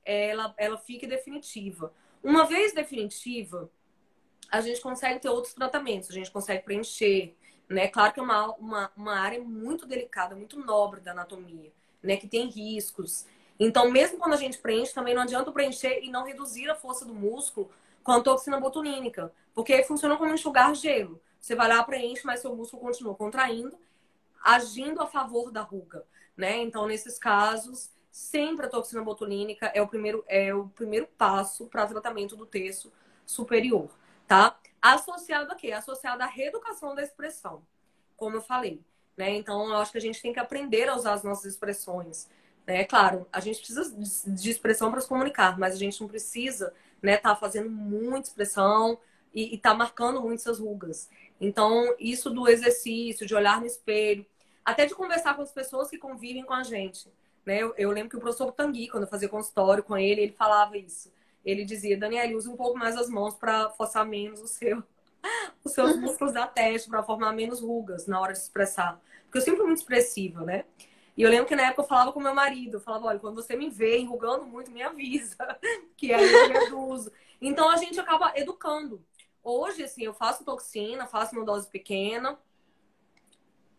Speaker 2: ela fique definitiva. Uma vez definitiva, a gente consegue ter outros tratamentos, a gente consegue preencher, né? Claro que é uma área muito delicada, muito nobre da anatomia, né? Que tem riscos. Então, mesmo quando a gente preenche, também não adianta preencher e não reduzir a força do músculo com a toxina botulínica, porque funciona como enxugar gelo. Você vai lá, preenche, mas seu músculo continua contraindo, agindo a favor da ruga, né? Então, nesses casos, sempre a toxina botulínica é o primeiro passo para tratamento do terço superior, tá? Associado a quê? Associado à reeducação da expressão, como eu falei, né? Então, eu acho que a gente tem que aprender a usar as nossas expressões, né? Claro, a gente precisa de expressão para se comunicar, mas a gente não precisa, né, tá fazendo muita expressão e tá marcando muito essas rugas. Então, isso do exercício, de olhar no espelho, até de conversar com as pessoas que convivem com a gente, né? Eu lembro que o professor Tanguy, quando eu fazia consultório com ele falava isso. Ele dizia, Daniela, use um pouco mais as mãos para forçar menos os seus músculos da testa, para formar menos rugas na hora de expressar. Porque eu sempre fui muito expressiva, né? E eu lembro que na época eu falava com meu marido, eu falava, olha, quando você me vê enrugando muito, me avisa, que aí eu reduzo. Então a gente acaba educando. Hoje, assim, eu faço toxina, faço uma dose pequena,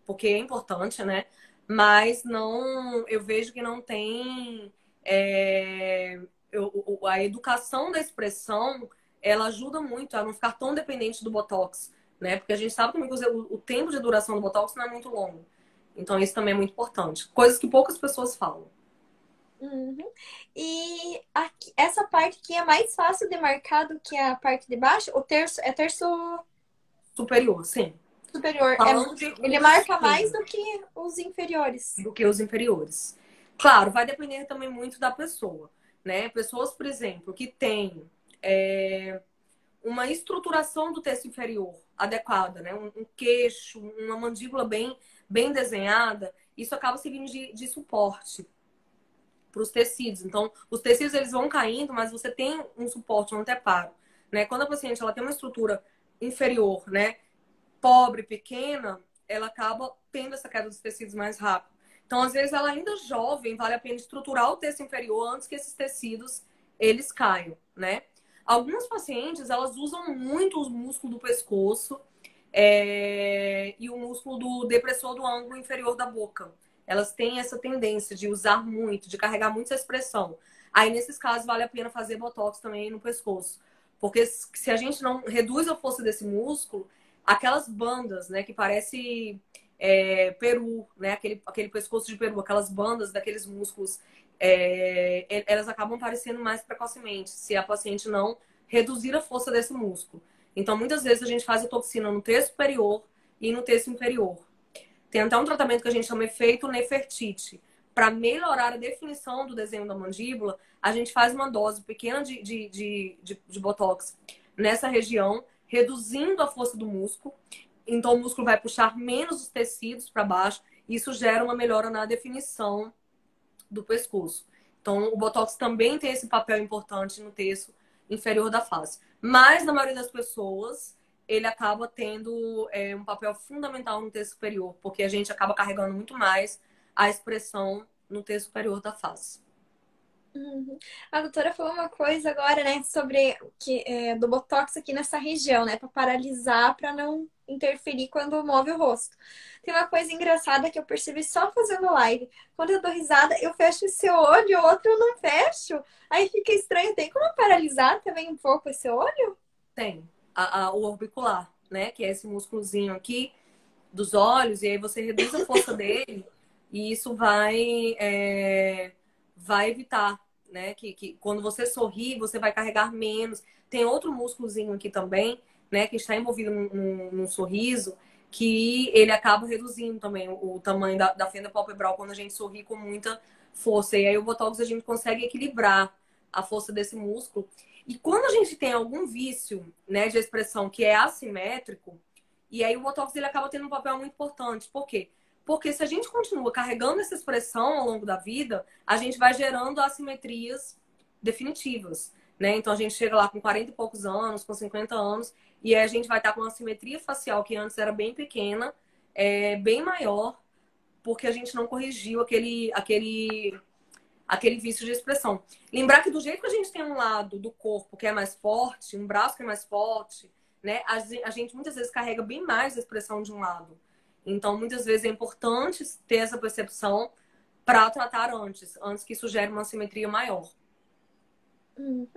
Speaker 2: porque é importante, né? Mas não, eu vejo que não tem a educação da expressão, ela ajuda muito a não ficar tão dependente do Botox, né? Porque a gente sabe também que o tempo de duração do Botox não é muito longo. Então isso também é muito importante. Coisas que poucas pessoas falam.
Speaker 1: Uhum. E essa parte aqui é mais fácil de marcar do que a parte de baixo? O terço é terço
Speaker 2: Superior, sim.
Speaker 1: superior.
Speaker 2: Falando de
Speaker 1: Ele marca mais
Speaker 2: risquinho
Speaker 1: do que os inferiores.
Speaker 2: do que os inferiores. Claro, vai depender também muito da pessoa, né? Pessoas, por exemplo, que têm uma estruturação do terço inferior adequada, né? Um queixo, uma mandíbula bem desenhada, isso acaba servindo de suporte para os tecidos. Então, os tecidos eles vão caindo, mas você tem um suporte, um anteparo, né? Quando a paciente ela tem uma estrutura inferior, né, pobre, pequena, ela acaba tendo essa queda dos tecidos mais rápido. Então, às vezes, ela ainda jovem, vale a pena estruturar o tecido inferior antes que esses tecidos eles caiam, né? Algumas pacientes, elas usam muito os músculos do pescoço e o músculo do depressor do ângulo inferior da boca. Elas têm essa tendência de usar muito, de carregar muito essa expressão. Aí, nesses casos, vale a pena fazer botox também no pescoço. Porque se a gente não reduz a força desse músculo, aquelas bandas, né, que parece peru, né, aquele pescoço de peru, aquelas bandas daqueles músculos, elas acabam aparecendo mais precocemente, se a paciente não reduzir a força desse músculo. Então, muitas vezes a gente faz a toxina no terço superior e no terço inferior. Tem até um tratamento que a gente chama efeito Nefertiti. Para melhorar a definição do desenho da mandíbula, a gente faz uma dose pequena de botox nessa região, reduzindo a força do músculo. Então, o músculo vai puxar menos os tecidos para baixo. E isso gera uma melhora na definição do pescoço. Então, o botox também tem esse papel importante no terço inferior da face. Mas, na maioria das pessoas, ele acaba tendo um papel fundamental no terço superior, porque a gente acaba carregando muito mais a expressão no terço superior da face.
Speaker 1: Uhum. A doutora falou uma coisa agora, né, sobre do botox aqui nessa região, né, para paralisar, para não interferir quando move o rosto. Tem uma coisa engraçada que eu percebi só fazendo live. Quando eu dou risada, eu fecho esse olho, o outro eu não fecho. Aí fica estranho. Tem como paralisar também um pouco esse olho?
Speaker 2: Tem o orbicular, né, que é esse músculozinho aqui dos olhos, e aí você reduz a força dele, e isso vai evitar, né? Que quando você sorri, você vai carregar menos. Tem outro músculozinho aqui também, né? Que está envolvido num sorriso, que ele acaba reduzindo também o tamanho da fenda palpebral quando a gente sorri com muita força. E aí o Botox a gente consegue equilibrar a força desse músculo. E quando a gente tem algum vício, né, de expressão que é assimétrico, e aí o Botox ele acaba tendo um papel muito importante. Por quê? Porque se a gente continua carregando essa expressão ao longo da vida, a gente vai gerando assimetrias definitivas, né? Então a gente chega lá com 40 e poucos anos, com 50 anos, e aí a gente vai estar com uma assimetria facial que antes era bem pequena, bem maior, porque a gente não corrigiu aquele vício de expressão. Lembrar que do jeito que a gente tem um lado do corpo que é mais forte, um braço que é mais forte, né? A gente muitas vezes carrega bem mais a expressão de um lado. Então, muitas vezes é importante ter essa percepção para tratar antes que isso gere uma assimetria maior.
Speaker 1: Uhum.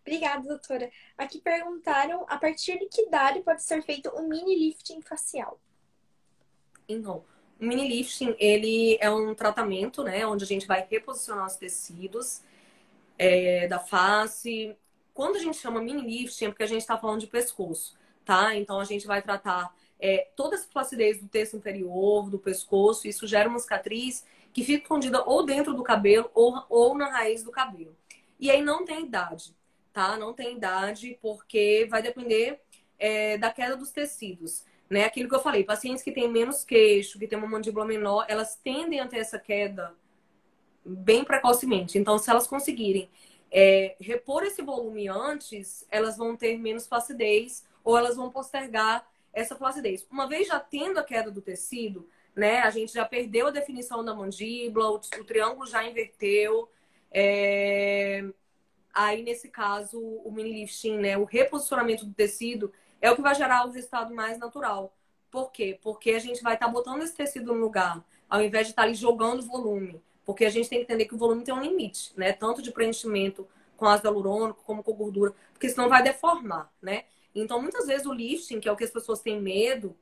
Speaker 1: Obrigada, doutora. Aqui perguntaram a partir de que idade pode ser feito um mini lifting facial?
Speaker 2: Então, o mini lifting, ele é um tratamento, né? Onde a gente vai reposicionar os tecidos da face. Quando a gente chama mini lifting, é porque a gente está falando de pescoço, tá? Então, a gente vai tratar toda essa flacidez do terço inferior, do pescoço. Isso gera uma cicatriz que fica escondida ou dentro do cabelo ou na raiz do cabelo. E aí não tem idade, tá? Não tem idade porque vai depender da queda dos tecidos. Né? Aquilo que eu falei, pacientes que têm menos queixo, que têm uma mandíbula menor, elas tendem a ter essa queda bem precocemente. Então, se elas conseguirem repor esse volume antes, elas vão ter menos flacidez ou elas vão postergar essa flacidez. Uma vez já tendo a queda do tecido, né? A gente já perdeu a definição da mandíbula, o triângulo já inverteu. É... Aí, nesse caso, o mini lifting, né? O reposicionamento do tecido é o que vai gerar o resultado mais natural. Por quê? Porque a gente vai estar botando esse tecido no lugar, ao invés de estar ali jogando volume. Porque a gente tem que entender que o volume tem um limite, né? Tanto de preenchimento com ácido hialurônico, como com gordura, porque senão vai deformar, né? Então, muitas vezes o lifting, que é o que as pessoas têm medo,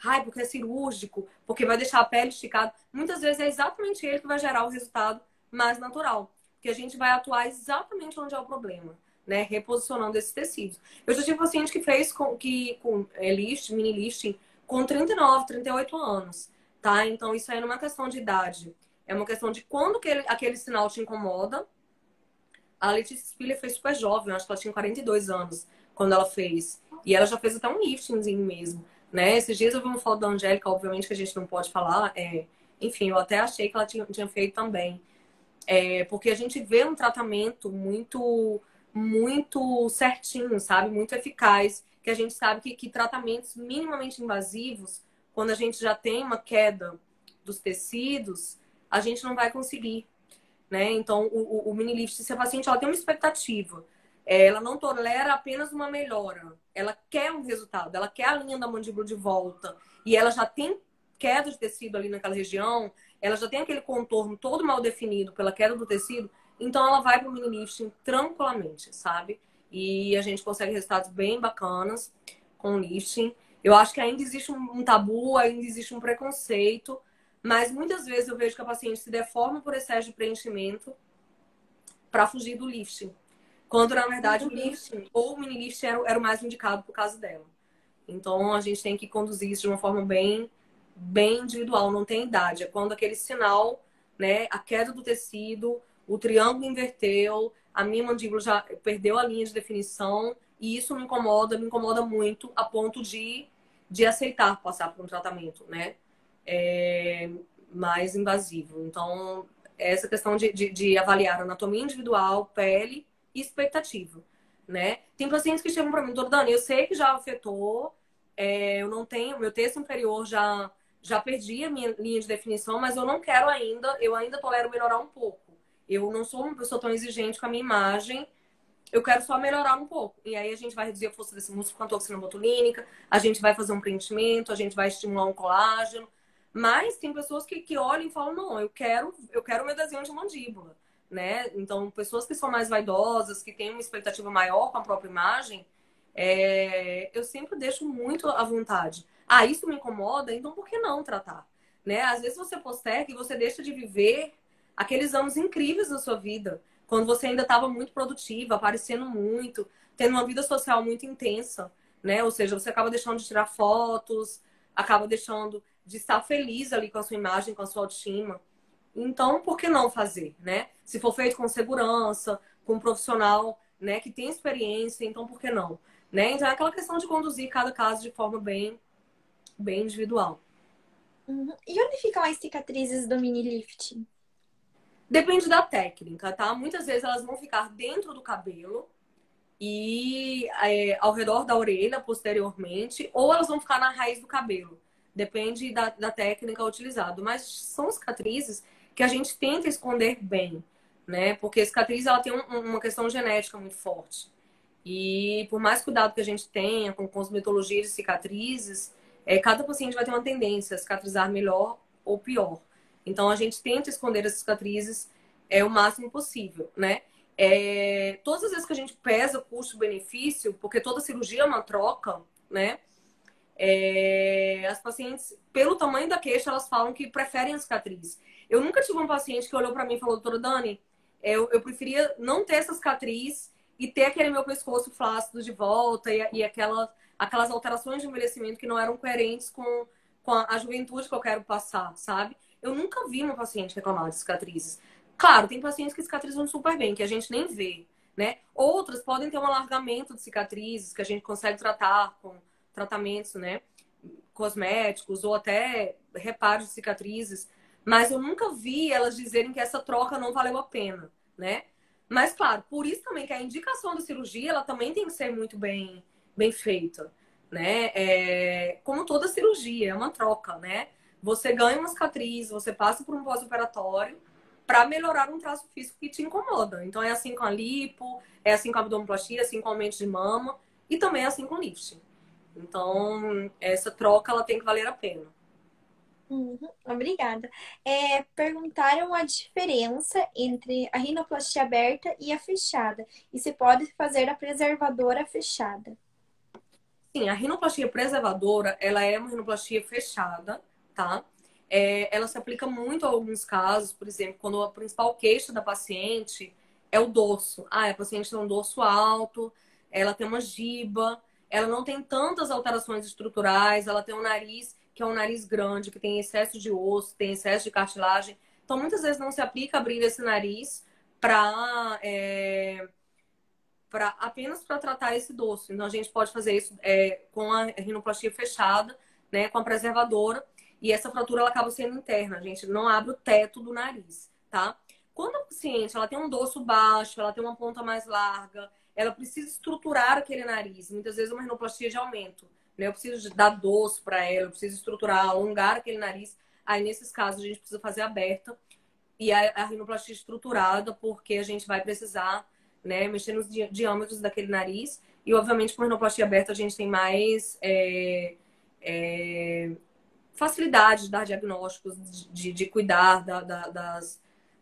Speaker 2: ai, porque é cirúrgico, porque vai deixar a pele esticada, muitas vezes é exatamente ele que vai gerar o resultado mais natural. Que a gente vai atuar exatamente onde é o problema, né? Reposicionando esses tecidos. Eu já tive paciente que fez lifting, mini lifting, com 39, 38 anos, tá? Então, isso aí não é uma questão de idade. É uma questão de quando aquele sinal te incomoda. A Letícia Spiller fez super jovem, eu acho que ela tinha 42 anos quando ela fez. E ela já fez até um liftingzinho mesmo, né? Esses dias eu vi uma foto da Angélica, obviamente que a gente não pode falar. Enfim, eu até achei que ela tinha feito também. Porque a gente vê um tratamento muito, muito certinho, sabe? Muito eficaz. Que a gente sabe que tratamentos minimamente invasivos, quando a gente já tem uma queda dos tecidos, a gente não vai conseguir, né? Então, o mini lift, se a paciente ela tem uma expectativa, ela não tolera apenas uma melhora, ela quer um resultado, ela quer a linha da mandíbula de volta, e ela já tem queda de tecido ali naquela região, ela já tem aquele contorno todo mal definido pela queda do tecido, então ela vai para o mini lifting tranquilamente, sabe? E a gente consegue resultados bem bacanas com o lifting. Eu acho que ainda existe um tabu, ainda existe um preconceito, mas muitas vezes eu vejo que a paciente se deforma por excesso de preenchimento para fugir do lifting. Quando, na verdade, o lifting ou o mini lifting era o mais indicado por causa dela. Então, a gente tem que conduzir isso de uma forma bem, bem individual, não tem idade. É quando aquele sinal, né, a queda do tecido, o triângulo inverteu, a minha mandíbula já perdeu a linha de definição, e isso me incomoda muito, a ponto de aceitar passar por um tratamento, né? Mais invasivo. Então, essa questão de avaliar anatomia individual, pele e expectativa, né? Tem pacientes que chegam para mim, doutor Dani, eu sei que já afetou, eu não tenho, meu terço inferior já perdi a minha linha de definição, mas eu não quero ainda, eu ainda tolero melhorar um pouco. Eu não sou uma pessoa tão exigente com a minha imagem, eu quero só melhorar um pouco. E aí a gente vai reduzir a força desse músculo com a toxina botulínica, a gente vai fazer um preenchimento, a gente vai estimular um colágeno. Mas tem pessoas que olham e falam, não, eu quero meu desenho de mandíbula, né? Então, pessoas que são mais vaidosas, que têm uma expectativa maior com a própria imagem, eu sempre deixo muito à vontade. Ah, isso me incomoda? Então por que não tratar? Né? Às vezes você posterga e você deixa de viver aqueles anos incríveis da sua vida, quando você ainda estava muito produtiva, aparecendo muito, tendo uma vida social muito intensa, né? Ou seja, você acaba deixando de tirar fotos, acaba deixando de estar feliz ali com a sua imagem, com a sua autoestima. Então, por que não fazer, né? Se for feito com segurança, com um profissional, né, que tem experiência, então por que não? Né? Então é aquela questão de conduzir cada caso de forma bem, bem individual.
Speaker 1: Uhum. E onde ficam as cicatrizes do mini lifting?
Speaker 2: Depende da técnica, tá? Muitas vezes elas vão ficar dentro do cabelo e ao redor da orelha, posteriormente, ou elas vão ficar na raiz do cabelo. Depende da técnica utilizada. Mas são cicatrizes que a gente tenta esconder bem, né? Porque a cicatriz ela tem uma questão genética muito forte. E por mais cuidado que a gente tenha com cosmetologia de cicatrizes, cada paciente vai ter uma tendência a cicatrizar melhor ou pior. Então a gente tenta esconder as cicatrizes o máximo possível, né? Todas as vezes que a gente pesa custo-benefício, porque toda cirurgia é uma troca, né? As pacientes, pelo tamanho da queixa, elas falam que preferem a cicatriz. Eu nunca tive um paciente que olhou para mim e falou, doutora Dani, eu preferia não ter essa cicatriz e ter aquele meu pescoço flácido de volta e aquelas alterações de envelhecimento que não eram coerentes com a juventude que eu quero passar, sabe? Eu nunca vi uma paciente reclamar de cicatrizes. Claro, tem pacientes que cicatrizam super bem, que a gente nem vê, né? Outras podem ter um alargamento de cicatrizes que a gente consegue tratar com tratamentos, né? Cosméticos ou até reparos de cicatrizes. Mas eu nunca vi elas dizerem que essa troca não valeu a pena, né? Mas, claro, por isso também que a indicação da cirurgia, ela também tem que ser muito bem feita, né? Como toda cirurgia, é uma troca, né? você ganha uma cicatriz, você passa por um pós-operatório para melhorar um traço físico que te incomoda. Então é assim com a lipo, é assim com a abdominoplastia, é assim com o aumento de mama e também é assim com o lifting. Então, essa troca ela tem que valer a pena.
Speaker 1: Uhum, obrigada. Perguntaram a diferença entre a rinoplastia aberta e a fechada. E se pode fazer a preservadora fechada.
Speaker 2: Sim, a rinoplastia preservadora, ela é uma rinoplastia fechada, tá? Ela se aplica muito a alguns casos, por exemplo, quando a principal queixa da paciente é o dorso. Ah, a paciente tem um dorso alto, ela tem uma giba, ela não tem tantas alterações estruturais, ela tem um nariz que é um nariz grande, que tem excesso de osso, tem excesso de cartilagem. Então, muitas vezes não se aplica abrir esse nariz para apenas para tratar esse dorso. Então, a gente pode fazer isso com a rinoplastia fechada, né, com a preservadora, e essa fratura ela acaba sendo interna. A gente não abre o teto do nariz, tá? Quando a paciente ela tem um dorso baixo, ela tem uma ponta mais larga, ela precisa estruturar aquele nariz. Muitas vezes é uma rinoplastia de aumento, né? Eu preciso dar dorso para ela, eu preciso estruturar, alongar aquele nariz. Aí, nesses casos, a gente precisa fazer aberta e a rinoplastia estruturada, porque a gente vai precisar, né, mexer nos diâmetros daquele nariz. E, obviamente, com a rinoplastia aberta, a gente tem mais facilidade de dar diagnósticos, de cuidar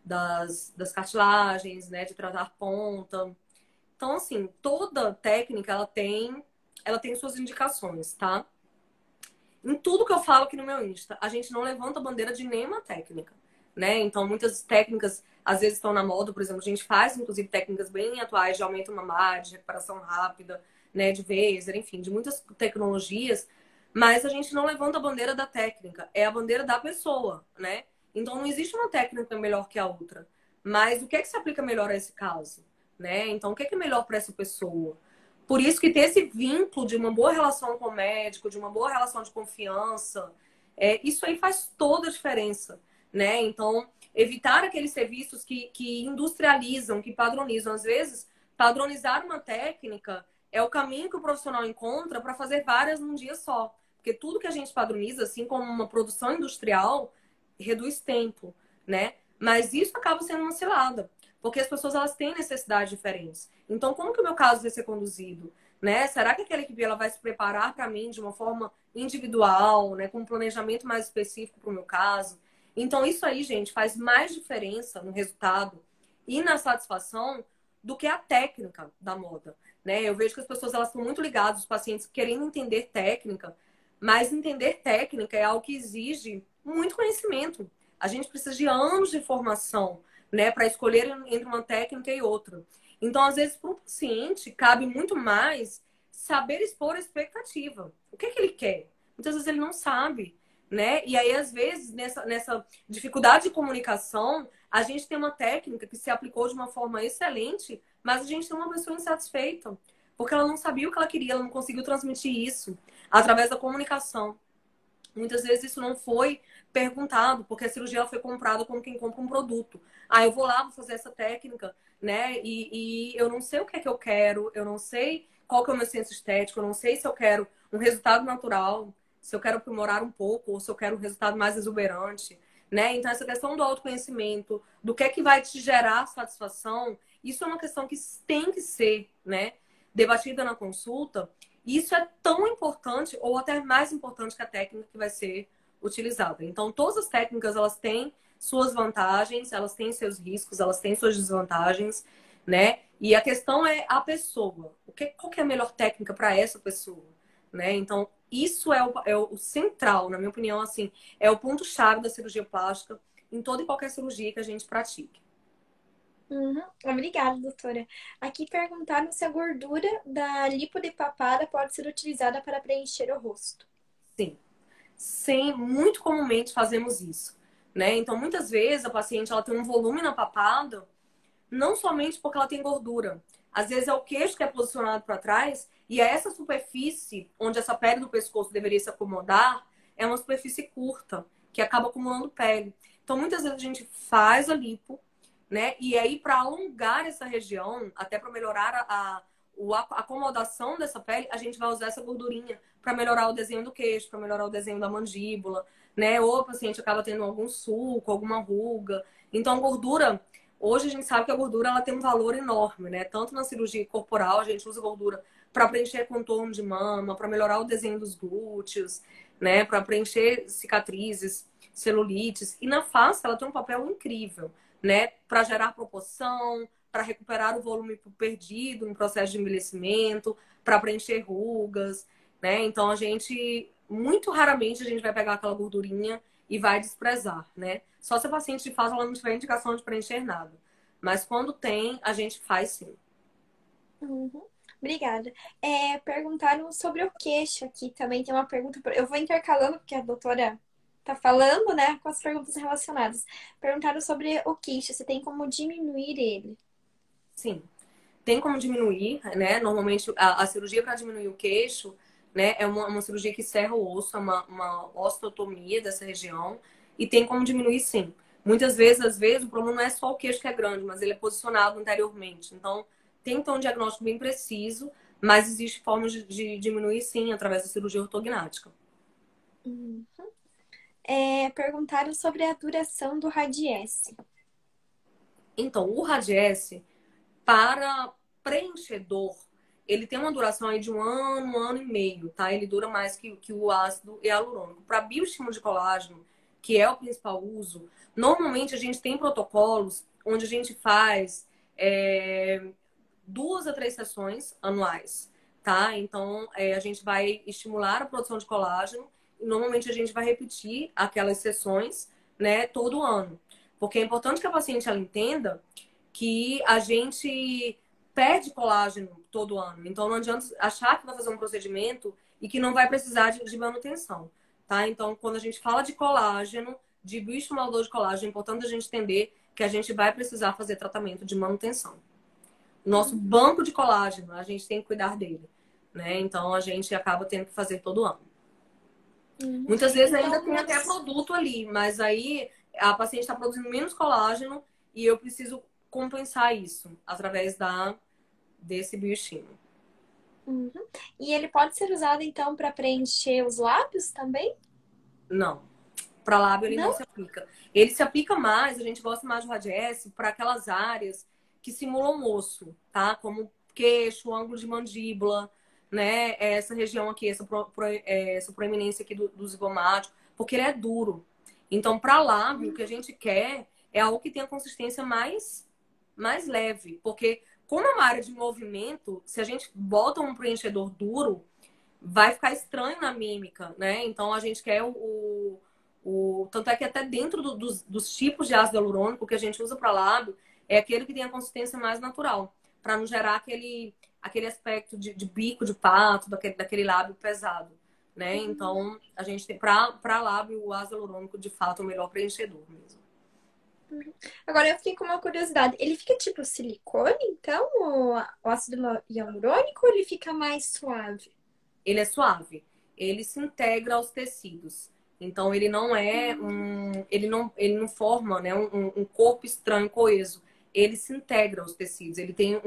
Speaker 2: das cartilagens, né, de tratar ponta. Então, assim, toda técnica, ela tem suas indicações, tá? Em tudo que eu falo aqui no meu Insta, a gente não levanta a bandeira de nenhuma técnica, né? Então, muitas técnicas, às vezes, estão na moda. Por exemplo, a gente faz, inclusive, técnicas bem atuais de aumento mamário, de recuperação rápida, né? De laser, enfim, de muitas tecnologias. Mas a gente não levanta a bandeira da técnica, é a bandeira da pessoa, né? Então, não existe uma técnica melhor que a outra. Mas o que é que se aplica melhor a esse caso, né? Então, o que é melhor para essa pessoa? Por isso que ter esse vínculo de uma boa relação com o médico, de uma boa relação de confiança, isso aí faz toda a diferença, né? Então, evitar aqueles serviços que industrializam, que padronizam. Às vezes, padronizar uma técnica é o caminho que o profissional encontra para fazer várias num dia só. Porque tudo que a gente padroniza, assim como uma produção industrial, reduz tempo, né? Mas isso acaba sendo uma cilada. Porque as pessoas elas têm necessidades diferentes. Então, como que o meu caso vai ser conduzido? Né? Será que aquela equipe ela vai se preparar para mim de uma forma individual, né? Com um planejamento mais específico para o meu caso? Então, isso aí, gente, faz mais diferença no resultado e na satisfação do que a técnica da moda. Né? Eu vejo que as pessoas elas estão muito ligadas, os pacientes querendo entender técnica, mas entender técnica é algo que exige muito conhecimento. A gente precisa de anos de formação, né, para escolher entre uma técnica e outra. Então, às vezes, para o paciente, cabe muito mais saber expor a expectativa. O que é que ele quer? Muitas vezes ele não sabe, né? E aí, às vezes, nessa dificuldade de comunicação, a gente tem uma técnica que se aplicou de uma forma excelente, mas a gente tem uma pessoa insatisfeita, porque ela não sabia o que ela queria, ela não conseguiu transmitir isso através da comunicação. Muitas vezes isso não foi perguntado, porque a cirurgia ela foi comprada como quem compra um produto. Ah, eu vou lá, vou fazer essa técnica, né? E eu não sei o que é que eu quero, eu não sei qual que é o meu senso estético, eu não sei se eu quero um resultado natural, se eu quero aprimorar um pouco, ou se eu quero um resultado mais exuberante, né? Então, essa questão do autoconhecimento, do que é que vai te gerar satisfação, isso é uma questão que tem que ser, né, debatida na consulta. Isso é tão importante ou até mais importante que a técnica que vai ser utilizada. Então, todas as técnicas, elas têm suas vantagens, elas têm seus riscos, elas têm suas desvantagens, né? E a questão é a pessoa. Qual que é a melhor técnica para essa pessoa, né? Então, isso é o central, na minha opinião, assim, é o ponto-chave da cirurgia plástica em toda e qualquer cirurgia que a gente pratique.
Speaker 1: Uhum. Obrigada, doutora. Aqui perguntaram se a gordura da lipo de papada pode ser utilizada para preencher o rosto.
Speaker 2: Sim. Muito comumente fazemos isso, né? Então, muitas vezes a paciente ela tem um volume na papada, não somente porque ela tem gordura. Às vezes é o queixo que é posicionado para trás e é essa superfície onde essa pele do pescoço deveria se acomodar é uma superfície curta que acaba acumulando pele. Então, muitas vezes a gente faz a lipo, né? E aí para alongar essa região, até para melhorar a acomodação dessa pele, a gente vai usar essa gordurinha para melhorar o desenho do queixo, para melhorar o desenho da mandíbula, né? Ou o paciente acaba tendo algum sulco, alguma ruga. Então, gordura, hoje a gente sabe que a gordura ela tem um valor enorme, né? Tanto na cirurgia corporal, a gente usa gordura para preencher contorno de mama, para melhorar o desenho dos glúteos, né? Para preencher cicatrizes, celulites. E na face, ela tem um papel incrível, né? Para gerar proporção, para recuperar o volume perdido no processo de envelhecimento, para preencher rugas, né? Então a gente, muito raramente, a gente vai pegar aquela gordurinha e vai desprezar, né? Só se a paciente de fase ela não tiver indicação de preencher nada. Mas quando tem, a gente faz sim.
Speaker 1: Uhum. Obrigada. Perguntaram sobre o queixo aqui também. Tem uma pergunta. Eu vou intercalando, porque a doutora tá falando, né, com as perguntas relacionadas. Perguntaram sobre o queixo. Você tem como diminuir ele?
Speaker 2: Sim. Tem como diminuir, né? Normalmente a cirurgia para diminuir o queixo, né, é uma cirurgia que serra o osso, é uma osteotomia dessa região, e tem como diminuir sim. Muitas vezes, às vezes, o problema não é só o queixo que é grande, mas ele é posicionado anteriormente. Então, tem que ter um diagnóstico bem preciso, mas existe formas de diminuir sim, através da cirurgia ortognática.
Speaker 1: Uhum. Perguntaram sobre a duração do Radiesse.
Speaker 2: Então, o Radiesse, para preenchedor, ele tem uma duração aí de um ano e meio, tá? Ele dura mais que o ácido hialurônico. Para bioestímulo de colágeno, que é o principal uso, normalmente a gente tem protocolos onde a gente faz 2 a 3 sessões anuais, tá? Então, a gente vai estimular a produção de colágeno e normalmente a gente vai repetir aquelas sessões, né, todo ano. Porque é importante que a paciente ela entenda que a gente perde colágeno todo ano. Então, não adianta achar que vai fazer um procedimento e que não vai precisar de manutenção, tá? Então, quando a gente fala de colágeno, de bioestimulador de colágeno, é importante a gente entender que a gente vai precisar fazer tratamento de manutenção. Nosso banco de colágeno, a gente tem que cuidar dele, né? Então, a gente acaba tendo que fazer todo ano.
Speaker 1: Uhum.
Speaker 2: Muitas vezes
Speaker 1: Então,
Speaker 2: ainda tem até produto ali, mas aí a paciente está produzindo menos colágeno e eu preciso compensar isso através desse bioestímulo.
Speaker 1: uhum. E ele pode ser usado, então, para preencher os lábios também?
Speaker 2: Não. Para lábio ele não
Speaker 1: Não?
Speaker 2: se aplica. Ele se aplica mais, a gente gosta mais do Radiesse para aquelas áreas que simulam osso, tá? Como queixo, ângulo de mandíbula, né? Essa região aqui, essa proeminência aqui do zigomático, porque ele é duro. Então, para lábio, o que a gente quer é algo que tenha consistência mais leve. Porque, como é uma área de movimento, se a gente bota um preenchedor duro, vai ficar estranho na mímica, né? Então, a gente quer tanto é que até dentro dos tipos de ácido hialurônico que a gente usa para lábio, é aquele que tem a consistência mais natural, para não gerar aquele aspecto de bico de pato, daquele lábio pesado, né? Então, a gente tem para lábio o ácido hialurônico de fato é o melhor preenchedor mesmo.
Speaker 1: Agora eu fiquei com uma curiosidade. Ele fica tipo silicone, então, o ácido hialurônico, ou ele fica mais suave?
Speaker 2: Ele é suave, ele se integra aos tecidos. Então ele não é ele não forma, né, um corpo estranho coeso. Ele se integra aos tecidos. Ele tem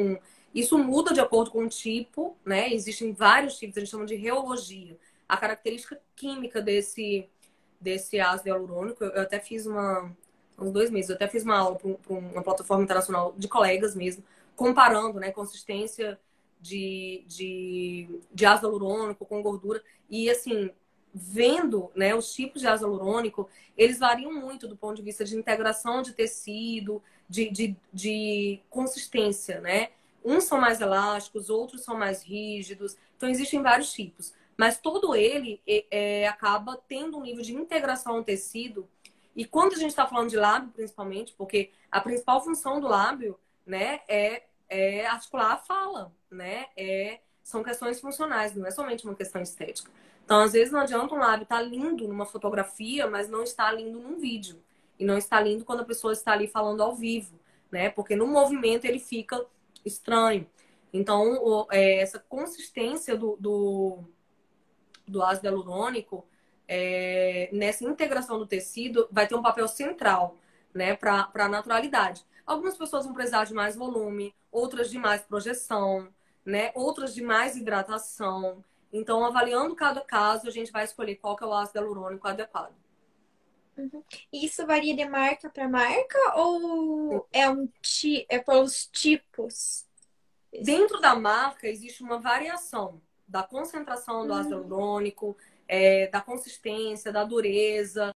Speaker 2: isso muda de acordo com o tipo, né? Existem vários tipos, a gente chama de reologia. A característica química desse ácido hialurônico, eu até fiz uns 2 meses, eu até fiz uma aula para uma plataforma internacional de colegas mesmo, comparando, né, consistência de ácido hialurônico com gordura. E, assim, vendo, né, os tipos de ácido hialurônico, eles variam muito do ponto de vista de integração de tecido, de consistência, né? Uns são mais elásticos, outros são mais rígidos. Então, existem vários tipos. Mas todo ele acaba tendo um nível de integração ao tecido. E quando a gente está falando de lábio, principalmente, porque a principal função do lábio, né, é articular a fala, né? São questões funcionais, não é somente uma questão estética. Então, às vezes, não adianta um lábio estar lindo numa fotografia, mas não está lindo num vídeo. E não está lindo quando a pessoa está ali falando ao vivo, né? Porque no movimento ele fica estranho. Então, essa consistência do ácido hialurônico, nessa integração do tecido, vai ter um papel central, né, para a naturalidade. Algumas pessoas vão precisar de mais volume, outras de mais projeção, né? Outras de mais hidratação. Então, avaliando cada caso, a gente vai escolher qual que é o ácido hialurônico adequado.
Speaker 1: Uhum. E isso varia de marca para marca ou é é pelos tipos?
Speaker 2: Dentro da marca, existe uma variação da concentração do ácido
Speaker 1: Hum,
Speaker 2: hialurônico, da consistência, da dureza.